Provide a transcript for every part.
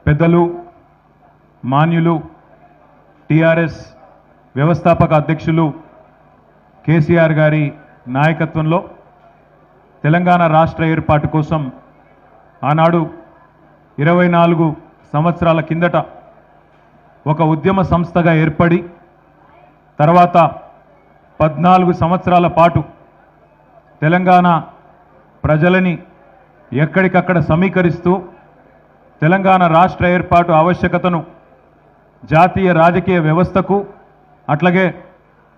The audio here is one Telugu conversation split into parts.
పెద్దలు మాన్యులు టిఆర్ఎస్ వ్యవస్థాపక అధ్యక్షులు కేసీఆర్ గారి నాయకత్వంలో తెలంగాణ రాష్ట్ర ఏర్పాటు కోసం ఆనాడు 24 సంవత్సరాల కిందట ఒక ఉద్యమ సంస్థగా ఏర్పడి తర్వాత 14 సంవత్సరాల పాటు తెలంగాణ ప్రజలని ఎక్కడికక్కడ సమీకరిస్తూ తెలంగాణ రాష్ట్ర ఏర్పాటు ఆవశ్యకతను జాతీయ రాజకీయ వ్యవస్థకు అట్లాగే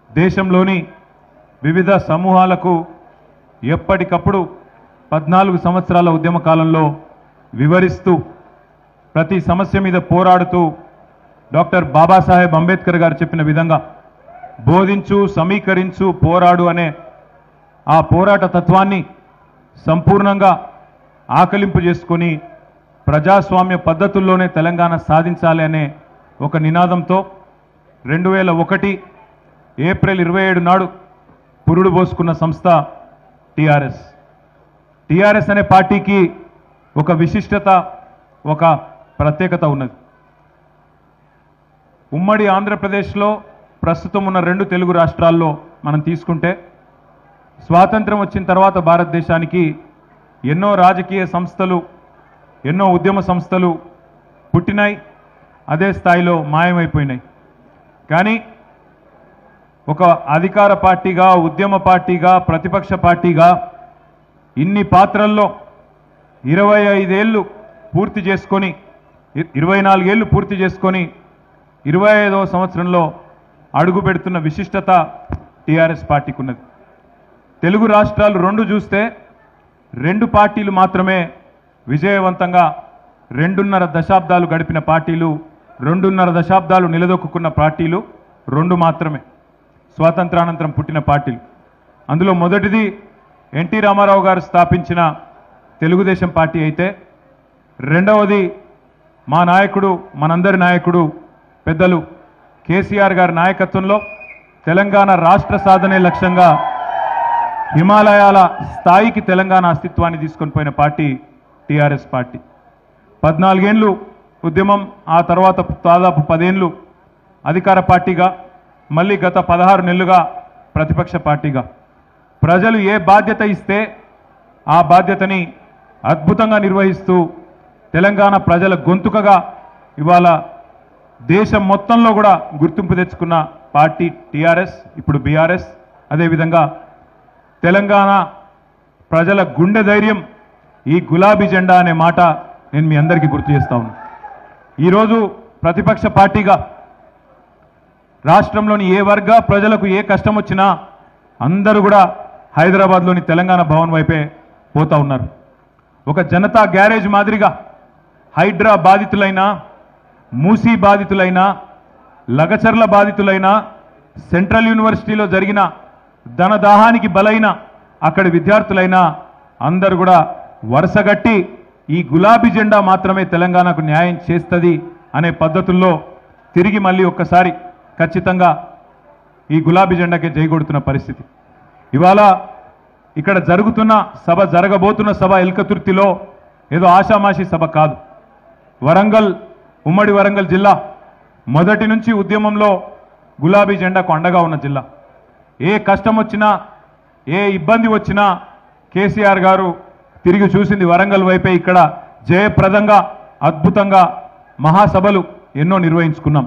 దేశంలోని వివిధ సమూహాలకు ఎప్పటికప్పుడు 14 సంవత్సరాల ఉద్యమ కాలంలో వివరిస్తూ ప్రతి సమస్య మీద పోరాడుతూ డాక్టర్ బాబాసాహెబ్ అంబేద్కర్ గారు చెప్పిన విధంగా బోధించు సమీకరించు పోరాడు అనే ఆ పోరాట తత్వాన్ని సంపూర్ణంగా ఆకలింపు చేసుకొని ప్రజాస్వామ్య పద్ధతుల్లోనే తెలంగాణ సాధించాలి అనే ఒక నినాదంతో 2001 ఏప్రిల్ 27 నాడు పురుడు పోసుకున్న సంస్థ టిఆర్ఎస్. టిఆర్ఎస్ అనే పార్టీకి ఒక విశిష్టత ఒక ప్రత్యేకత ఉన్నది. ఉమ్మడి ఆంధ్రప్రదేశ్లో ప్రస్తుతం ఉన్న 2 తెలుగు రాష్ట్రాల్లో మనం తీసుకుంటే స్వాతంత్రం వచ్చిన తర్వాత భారతదేశానికి ఎన్నో రాజకీయ సంస్థలు ఎన్నో ఉద్యమ సంస్థలు పుట్టినాయి, అదే స్థాయిలో మాయమైపోయినాయి. కానీ ఒక అధికార పార్టీగా ఉద్యమ పార్టీగా ప్రతిపక్ష పార్టీగా ఇన్ని పాత్రల్లో 25 ఏళ్ళు పూర్తి చేసుకొని 24 ఏళ్ళు పూర్తి చేసుకొని 25వ సంవత్సరంలో అడుగు పెడుతున్న విశిష్టత టిఆర్ఎస్ పార్టీకి ఉన్నది. తెలుగు రాష్ట్రాలు 2 చూస్తే 2 పార్టీలు మాత్రమే విజయవంతంగా 2.5 దశాబ్దాలు గడిపిన పార్టీలు, 2.5 దశాబ్దాలు నిలదొక్కున్న పార్టీలు 2 మాత్రమే స్వాతంత్రానంతరం పుట్టిన పార్టీలు. అందులో మొదటిది ఎన్టీ రామారావు గారు స్థాపించిన తెలుగుదేశం పార్టీ అయితే, రెండవది మా నాయకుడు మనందరి నాయకుడు పెద్దలు కేసీఆర్ గారి నాయకత్వంలో తెలంగాణ రాష్ట్ర సాధనే లక్ష్యంగా హిమాలయాల స్థాయికి తెలంగాణ అస్తిత్వాన్ని తీసుకొని పోయిన పార్టీ టిఆర్ఎస్ పార్టీ. 14 ఏళ్ళు ఉద్యమం, ఆ తర్వాత దాదాపు 10 ఏళ్ళు అధికార పార్టీగా, మళ్ళీ గత 16 నెలలుగా ప్రతిపక్ష పార్టీగా ప్రజలు ఏ బాధ్యత ఇస్తే ఆ బాధ్యతని అద్భుతంగా నిర్వహిస్తూ తెలంగాణ ప్రజల గొంతుకగా ఇవాళ దేశం మొత్తంలో కూడా గుర్తింపు తెచ్చుకున్న పార్టీ టిఆర్ఎస్, ఇప్పుడు బీఆర్ఎస్. అదేవిధంగా తెలంగాణ ప్రజల గుండె ధైర్యం ఈ గులాబీ జెండా అనే మాట నేను మీ అందరికీ గుర్తు చేస్తా ఉన్నాను. ఈరోజు ప్రతిపక్ష పార్టీగా రాష్ట్రంలోని ఏ వర్గ ప్రజలకు ఏ కష్టం వచ్చినా అందరూ కూడా హైదరాబాద్లోని తెలంగాణ భవన్ వైపే పోతా ఉన్నారు. ఒక జనతా గ్యారేజ్ మాదిరిగా హైడ్రా బాధితులైనా, మూసీ బాధితులైనా, లగచర్ల బాధితులైనా, సెంట్రల్ యూనివర్సిటీలో జరిగిన ధనదాహానికి బలైన అక్కడి విద్యార్థులైనా అందరూ కూడా వరుసగట్టి ఈ గులాబీ జెండా మాత్రమే తెలంగాణకు న్యాయం చేస్తుంది అనే పద్ధతుల్లో తిరిగి మళ్ళీ ఒక్కసారి ఖచ్చితంగా ఈ గులాబీ జెండాకే జైగొడుతున్న పరిస్థితి. ఇవాళ ఇక్కడ జరుగుతున్న సభ, జరగబోతున్న సభ ఎల్కతుర్తిలో ఏదో ఆషామాషి సభ కాదు. వరంగల్, ఉమ్మడి వరంగల్ జిల్లా మొదటి నుంచి ఉద్యమంలో గులాబీ జెండాకు అండగా ఉన్న జిల్లా. ఏ కష్టం వచ్చినా, ఏ ఇబ్బంది వచ్చినా కేసీఆర్ గారు తిరిగి చూసింది వరంగల్ వైపే. ఇక్కడ జయప్రదంగా అద్భుతంగా మహాసభలు ఎన్నో నిర్వహించుకున్నాం.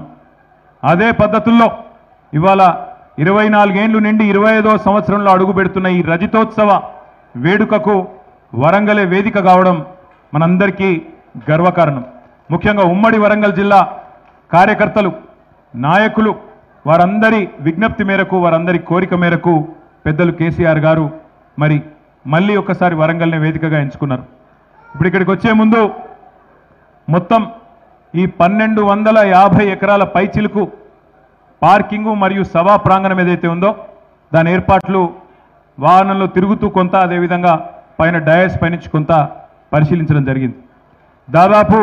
అదే పద్ధతుల్లో ఇవాళ 24 ఏళ్లు నిండి 25వ సంవత్సరంలో అడుగు పెడుతున్న ఈ రజతోత్సవ వేడుకకు వరంగలే వేదిక కావడం మనందరికీ గర్వకారణం. ముఖ్యంగా ఉమ్మడి వరంగల్ జిల్లా కార్యకర్తలు, నాయకులు, వారందరి విజ్ఞప్తి మేరకు, వారందరి కోరిక మేరకు పెద్దలు కేసీఆర్ గారు మరి మళ్ళీ ఒకసారి వరంగల్నే వేదికగా ఎంచుకున్నారు. ఇప్పుడు ఇక్కడికి వచ్చే ముందు మొత్తం ఈ 1250 ఎకరాల పైచిలుకు పార్కింగు మరియు సభా ప్రాంగణం ఏదైతే ఉందో దాని ఏర్పాట్లు వాహనంలో తిరుగుతూ కొంత, అదేవిధంగా పైన డయాస్ పైనుంచి కొంత పరిశీలించడం జరిగింది. దాదాపు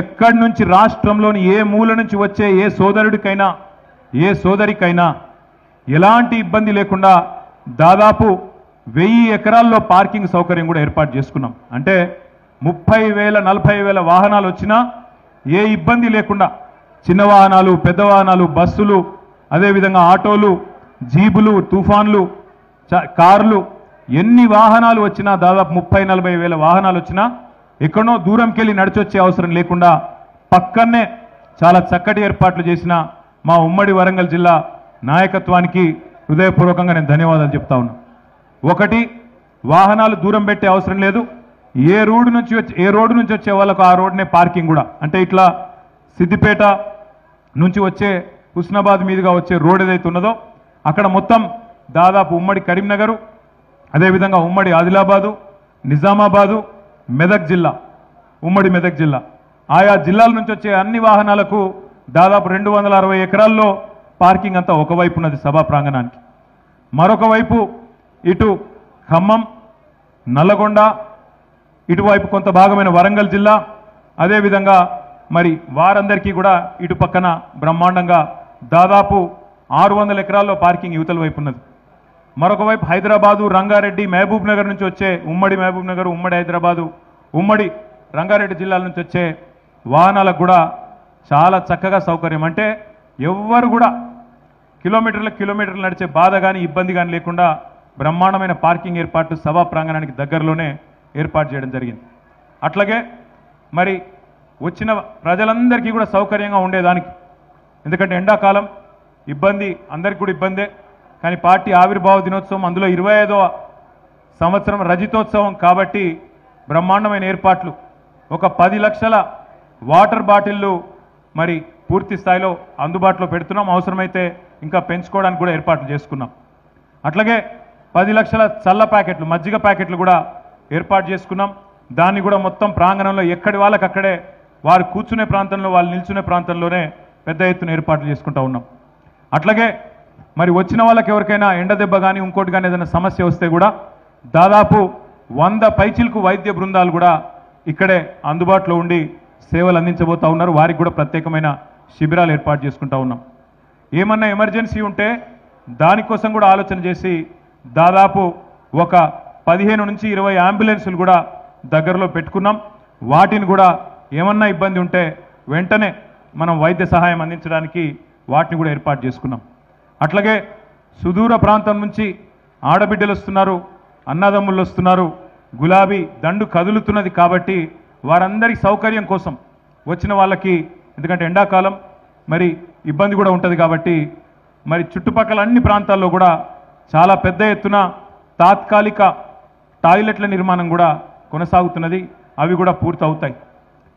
ఎక్కడి నుంచి రాష్ట్రంలోని ఏ మూల నుంచి వచ్చే ఏ సోదరుడికైనా ఏ సోదరికైనా ఎలాంటి ఇబ్బంది లేకుండా దాదాపు 1000 ఎకరాల్లో పార్కింగ్ సౌకర్యం కూడా ఏర్పాటు చేసుకున్నాం. అంటే 30,000 40,000 వాహనాలు వచ్చినా ఏ ఇబ్బంది లేకుండా చిన్న వాహనాలు, పెద్ద వాహనాలు, బస్సులు, అదేవిధంగా ఆటోలు, జీబులు, తుఫాన్లు, కార్లు, ఎన్ని వాహనాలు వచ్చినా దాదాపు 30-40 వేల వాహనాలు వచ్చినా ఎక్కడో దూరంకి వెళ్ళి నడిచొచ్చే అవసరం లేకుండా పక్కనే చాలా చక్కటి ఏర్పాట్లు చేసిన మా ఉమ్మడి వరంగల్ జిల్లా నాయకత్వానికి హృదయపూర్వకంగా నేను ధన్యవాదాలు చెప్తా ఉన్నా. ఒకటి, వాహనాలు దూరం పెట్టే అవసరం లేదు. ఏ రోడ్డు నుంచి వచ్చే వాళ్ళకు ఆ రోడ్నే పార్కింగ్ కూడా. అంటే ఇట్లా సిద్దిపేట నుంచి వచ్చే హుస్నాబాద్ మీదుగా వచ్చే రోడ్ ఏదైతే ఉన్నదో అక్కడ మొత్తం దాదాపు ఉమ్మడి కరీంనగర్, అదేవిధంగా ఉమ్మడి ఆదిలాబాదు, నిజామాబాదు, మెదక్ జిల్లా, ఉమ్మడి మెదక్ జిల్లా, ఆయా జిల్లాల నుంచి వచ్చే అన్ని వాహనాలకు దాదాపు 260 ఎకరాల్లో పార్కింగ్ అంతా ఒకవైపు ఉన్నది సభా ప్రాంగణానికి. మరొక వైపు ఇటు ఖమ్మం, నల్లగొండ, ఇటువైపు కొంత భాగమైన వరంగల్ జిల్లా, అదేవిధంగా మరి వారందరికీ కూడా ఇటు పక్కన బ్రహ్మాండంగా దాదాపు 600 ఎకరాల్లో పార్కింగ్ యువతల వైపు ఉన్నది. మరొక వైపు హైదరాబాదు, రంగారెడ్డి, మహబూబ్ నగర్ నుంచి వచ్చే ఉమ్మడి మహబూబ్ నగర్, ఉమ్మడి హైదరాబాదు, ఉమ్మడి రంగారెడ్డి జిల్లాల నుంచి వచ్చే వాహనాలకు కూడా చాలా చక్కగా సౌకర్యం. అంటే ఎవ్వరు కూడా కిలోమీటర్లు నడిచే బాధ కానీ ఇబ్బంది కానీ లేకుండా బ్రహ్మాండమైన పార్కింగ్ ఏర్పాటు సభా ప్రాంగణానికి దగ్గరలోనే ఏర్పాటు చేయడం జరిగింది. అట్లాగే మరి వచ్చిన ప్రజలందరికీ కూడా సౌకర్యంగా ఉండేదానికి, ఎందుకంటే ఎండాకాలం ఇబ్బంది అందరికీ కూడా ఇబ్బందే, కానీ పార్టీ ఆవిర్భావ దినోత్సవం అందులో 25వ సంవత్సరం రజతోత్సవం కాబట్టి బ్రహ్మాండమైన ఏర్పాట్లు. ఒక 10 లక్షల వాటర్ బాటిళ్ళు మరి పూర్తి స్థాయిలో అందుబాటులో పెడుతున్నాం. అవసరమైతే ఇంకా పెంచుకోవడానికి కూడా ఏర్పాట్లు చేసుకున్నాం. అట్లాగే 10 లక్షల చల్ల ప్యాకెట్లు, మజ్జిగ ప్యాకెట్లు కూడా ఏర్పాటు చేసుకున్నాం. దాన్ని కూడా మొత్తం ప్రాంగణంలో ఎక్కడి వాళ్ళకి అక్కడే వారు కూర్చునే ప్రాంతంలో, వాళ్ళు నిల్చునే ప్రాంతంలోనే పెద్ద ఎత్తున ఏర్పాట్లు చేసుకుంటూ ఉన్నాం. అట్లాగే మరి వచ్చిన వాళ్ళకి ఎవరికైనా ఎండ దెబ్బ కానీ ఇంకోటి కానీ ఏదైనా సమస్య వస్తే కూడా దాదాపు 100 పైచిలకు వైద్య బృందాలు కూడా ఇక్కడే అందుబాటులో ఉండి సేవలు అందించబోతూ ఉన్నారు. వారికి కూడా ప్రత్యేకమైన శిబిరాలు ఏర్పాటు చేసుకుంటూ ఉన్నాం. ఏమన్నా ఎమర్జెన్సీ ఉంటే దానికోసం కూడా ఆలోచన చేసి దాదాపు ఒక 15 నుంచి 20 అంబులెన్సులు కూడా దగ్గరలో పెట్టుకున్నాం. వాటిని కూడా ఏమన్నా ఇబ్బంది ఉంటే వెంటనే మనం వైద్య సహాయం అందించడానికి వాటిని కూడా ఏర్పాటు చేసుకున్నాం. అట్లాగే సుదూర ప్రాంతం నుంచి ఆడబిడ్డలు వస్తున్నారు, అన్నదమ్ముళ్ళు వస్తున్నారు, గులాబీ దండు కదులుతున్నది కాబట్టి వారందరి సౌకర్యం కోసం వచ్చిన వాళ్ళకి, ఎందుకంటే ఎండాకాలం మరి ఇబ్బంది కూడా ఉంటుంది కాబట్టి మరి చుట్టుపక్కల అన్ని ప్రాంతాల్లో కూడా చాలా పెద్ద ఎత్తున తాత్కాలిక టాయిలెట్ల నిర్మాణం కూడా కొనసాగుతున్నది. అవి కూడా పూర్తవుతాయి.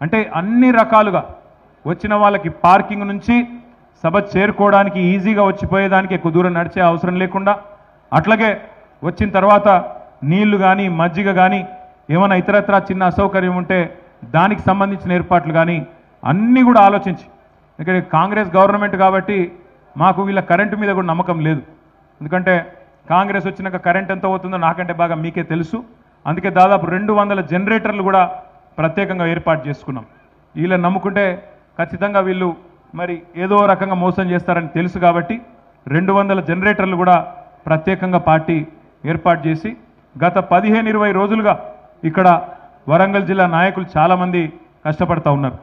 అంటే అన్ని రకాలుగా వచ్చిన వాళ్ళకి పార్కింగ్ నుంచి సభ చేరుకోవడానికి ఈజీగా వచ్చిపోయేదానికి ఎక్కువ దూరం నడిచే అవసరం లేకుండా, అట్లాగే వచ్చిన తర్వాత నీళ్లు కానీ మజ్జిగ కానీ ఏమైనా ఇతరత్రా చిన్న అసౌకర్యం ఉంటే దానికి సంబంధించిన ఏర్పాట్లు కానీ అన్నీ కూడా ఆలోచించి, ఇక్కడ కాంగ్రెస్ గవర్నమెంట్ కాబట్టి మాకు వీళ్ళ కరెంటు మీద కూడా నమ్మకం లేదు. ఎందుకంటే కాంగ్రెస్ వచ్చినాక కరెంట్ ఎంత అవుతుందో నాకంటే బాగా మీకే తెలుసు. అందుకే దాదాపు 200 జనరేటర్లు కూడా ప్రత్యేకంగా ఏర్పాటు చేసుకున్నాం. వీళ్ళని నమ్ముకుంటే ఖచ్చితంగా వీళ్ళు మరి ఏదో రకంగా మోసం చేస్తారని తెలుసు కాబట్టి 200 జనరేటర్లు కూడా ప్రత్యేకంగా పార్టీ ఏర్పాటు చేసి గత 15-20 రోజులుగా ఇక్కడ వరంగల్ జిల్లా నాయకులు చాలామంది కష్టపడతా ఉన్నారు.